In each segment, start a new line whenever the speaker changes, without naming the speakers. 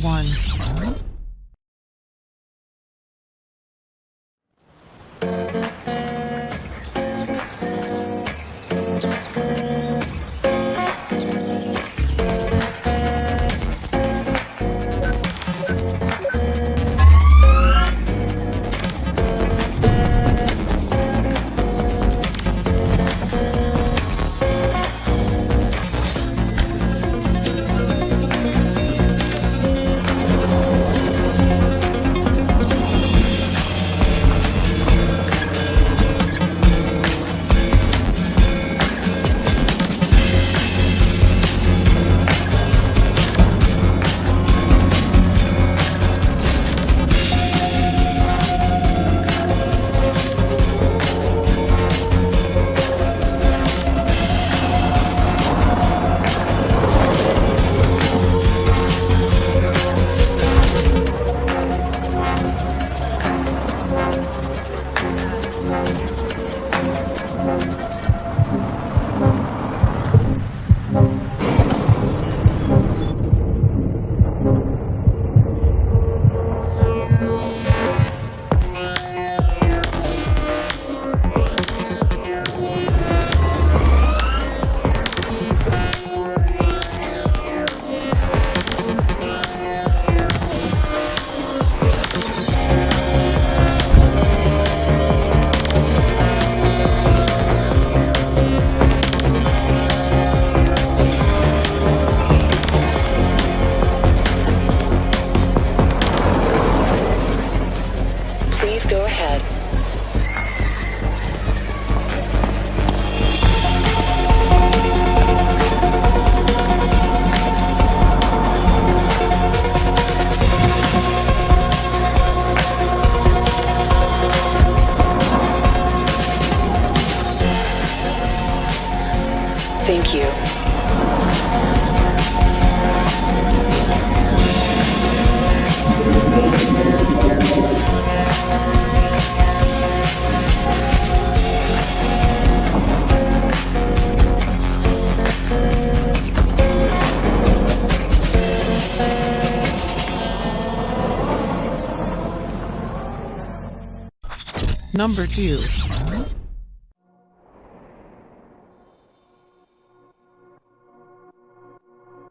1.
Thank you.
Number 2.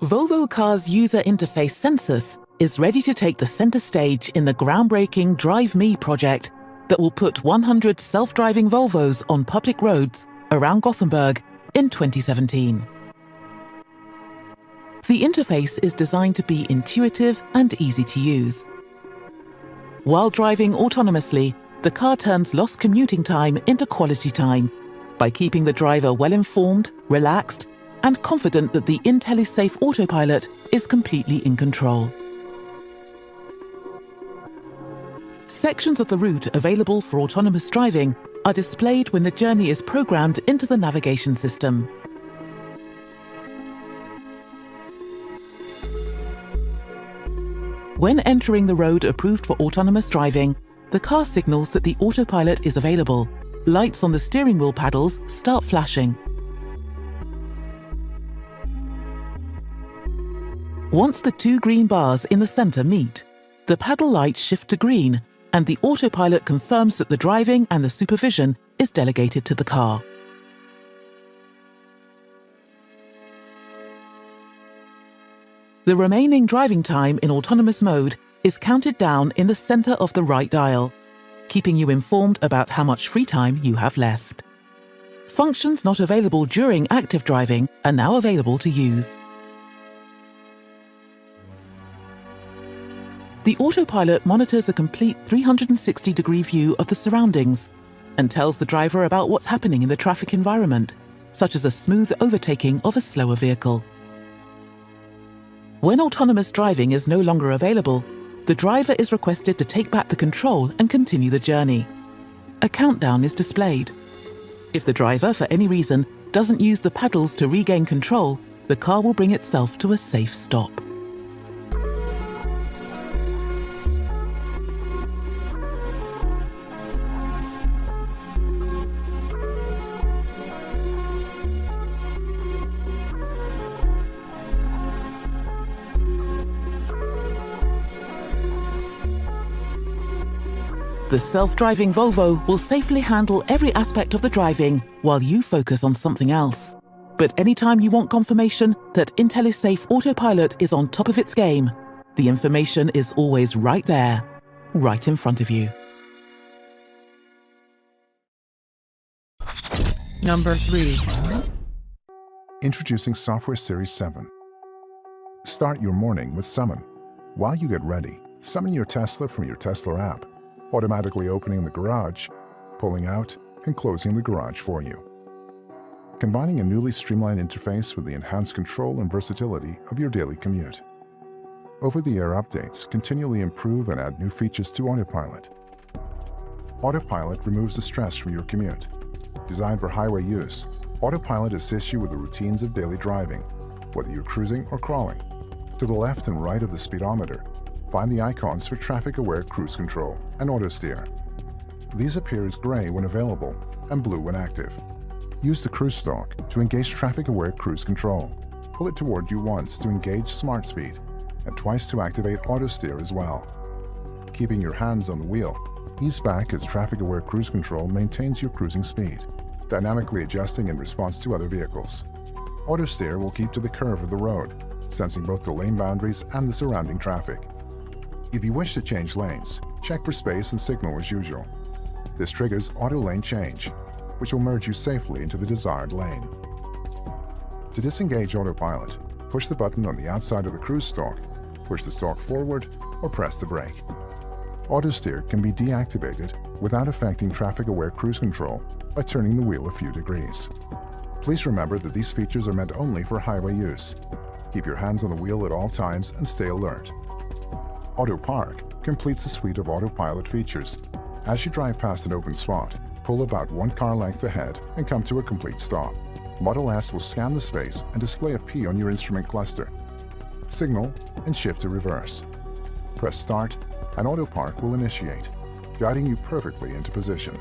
Volvo Cars user interface Census is ready to take the center stage in the groundbreaking Drive Me project that will put 100 self-driving Volvos on public roads around Gothenburg in 2017. The interface is designed to be intuitive and easy to use. While driving autonomously, the car turns lost commuting time into quality time by keeping the driver well-informed, relaxed, and confident that the IntelliSafe autopilot is completely in control. Sections of the route available for autonomous driving are displayed when the journey is programmed into the navigation system. When entering the road approved for autonomous driving, the car signals that the autopilot is available. Lights on the steering wheel paddles start flashing. Once the two green bars in the center meet, the paddle lights shift to green and the autopilot confirms that the driving and the supervision is delegated to the car. The remaining driving time in autonomous mode is counted down in the center of the right dial, keeping you informed about how much free time you have left. Functions not available during active driving are now available to use. The autopilot monitors a complete 360-degree view of the surroundings and tells the driver about what's happening in the traffic environment, such as a smooth overtaking of a slower vehicle. When autonomous driving is no longer available, the driver is requested to take back the control and continue the journey. A countdown is displayed. If the driver, for any reason, doesn't use the paddles to regain control, the car will bring itself to a safe stop. The self-driving Volvo will safely handle every aspect of the driving while you focus on something else. But anytime you want confirmation that IntelliSafe Autopilot is on top of its game, the information is always right there, right in front of you. Number 3.
Introducing Software Series 7. Start your morning with Summon. While you get ready, summon your Tesla from your Tesla app, automatically opening the garage, pulling out, and closing the garage for you. Combining a newly streamlined interface with the enhanced control and versatility of your daily commute. Over-the-air updates continually improve and add new features to Autopilot. Autopilot removes the stress from your commute. Designed for highway use, Autopilot assists you with the routines of daily driving, whether you're cruising or crawling. To the left and right of the speedometer, find the icons for traffic-aware cruise control and auto steer. These appear as gray when available and blue when active. Use the cruise stalk to engage traffic-aware cruise control. Pull it toward you once to engage smart speed and twice to activate auto steer as well. Keeping your hands on the wheel, ease back as traffic-aware cruise control maintains your cruising speed, dynamically adjusting in response to other vehicles. Auto steer will keep to the curve of the road, sensing both the lane boundaries and the surrounding traffic. If you wish to change lanes, check for space and signal as usual. This triggers auto lane change, which will merge you safely into the desired lane. To disengage Autopilot, push the button on the outside of the cruise stalk, push the stalk forward, or press the brake. Auto steer can be deactivated without affecting traffic-aware cruise control by turning the wheel a few degrees. Please remember that these features are meant only for highway use. Keep your hands on the wheel at all times and stay alert. Auto Park completes a suite of Autopilot features. As you drive past an open spot, pull about one car length ahead and come to a complete stop. Model S will scan the space and display a P on your instrument cluster. Signal and shift to reverse. Press Start and Auto Park will initiate, guiding you perfectly into position.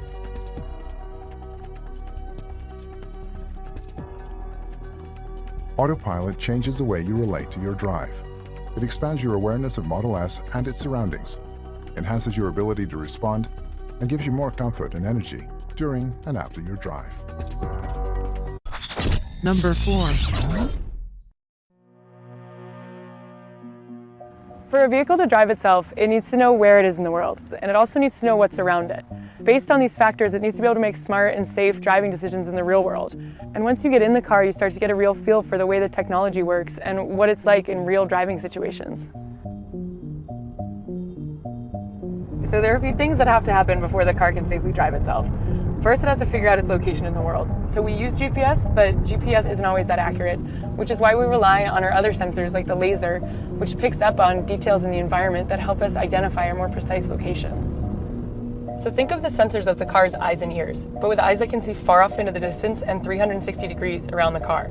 Autopilot changes the way you relate to your drive. It expands your awareness of Model S and its surroundings, enhances your ability to respond, and gives you more comfort and energy during and after your drive.
Number 4.
For a vehicle to drive itself, it needs to know where it is in the world, and it also needs to know what's around it. Based on these factors, it needs to be able to make smart and safe driving decisions in the real world. And once you get in the car, you start to get a real feel for the way the technology works and what it's like in real driving situations. So there are a few things that have to happen before the car can safely drive itself. First, it has to figure out its location in the world. So we use GPS, but GPS isn't always that accurate, which is why we rely on our other sensors like the laser, which picks up on details in the environment that help us identify a more precise location. So think of the sensors as the car's eyes and ears, but with eyes that can see far off into the distance and 360 degrees around the car.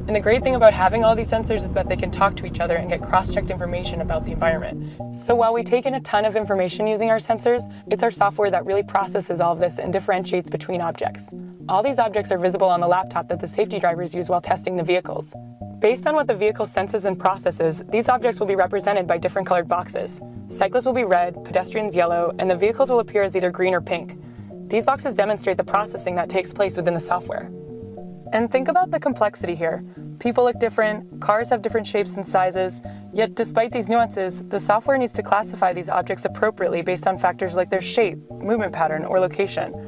And the great thing about having all these sensors is that they can talk to each other and get cross-checked information about the environment. So while we take in a ton of information using our sensors, it's our software that really processes all of this and differentiates between objects. All these objects are visible on the laptop that the safety drivers use while testing the vehicles. Based on what the vehicle senses and processes, these objects will be represented by different colored boxes. Cyclists will be red, pedestrians yellow, and the vehicles will appear as either green or pink. These boxes demonstrate the processing that takes place within the software. And think about the complexity here. People look different, cars have different shapes and sizes, yet despite these nuances, the software needs to classify these objects appropriately based on factors like their shape, movement pattern, or location.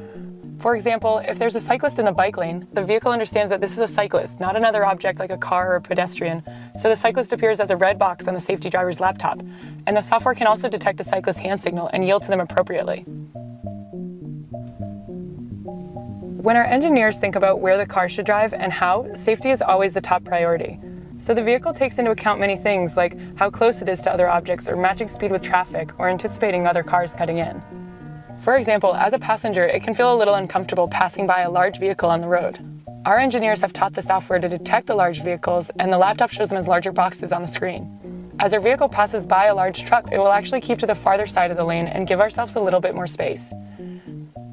For example, if there's a cyclist in the bike lane, the vehicle understands that this is a cyclist, not another object like a car or a pedestrian, so the cyclist appears as a red box on the safety driver's laptop, and the software can also detect the cyclist's hand signal and yield to them appropriately. When our engineers think about where the car should drive and how, safety is always the top priority. So the vehicle takes into account many things like how close it is to other objects or matching speed with traffic or anticipating other cars cutting in. For example, as a passenger, it can feel a little uncomfortable passing by a large vehicle on the road. Our engineers have taught the software to detect the large vehicles, and the laptop shows them as larger boxes on the screen. As our vehicle passes by a large truck, it will actually keep to the farther side of the lane and give ourselves a little bit more space.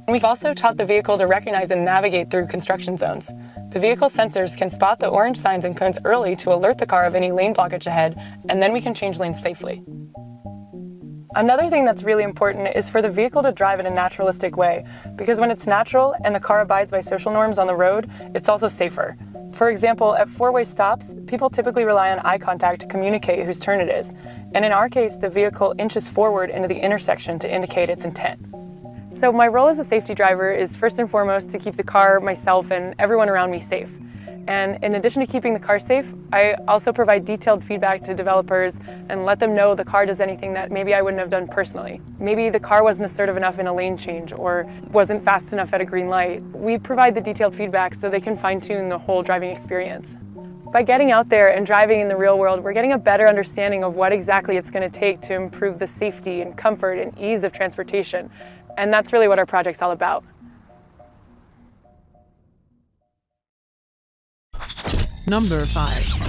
We've also taught the vehicle to recognize and navigate through construction zones. The vehicle sensors can spot the orange signs and cones early to alert the car of any lane blockage ahead, and then we can change lanes safely. Another thing that's really important is for the vehicle to drive in a naturalistic way, because when it's natural and the car abides by social norms on the road, it's also safer. For example, at four-way stops, people typically rely on eye contact to communicate whose turn it is. And in our case, the vehicle inches forward into the intersection to indicate its intent. So my role as a safety driver is first and foremost to keep the car, myself, and everyone around me safe. And in addition to keeping the car safe, I also provide detailed feedback to developers and let them know the car does anything that maybe I wouldn't have done personally. Maybe the car wasn't assertive enough in a lane change or wasn't fast enough at a green light. We provide the detailed feedback so they can fine-tune the whole driving experience. By getting out there and driving in the real world, we're getting a better understanding of what exactly it's going to take to improve the safety and comfort and ease of transportation. And that's really what our project's all about.
Number 5.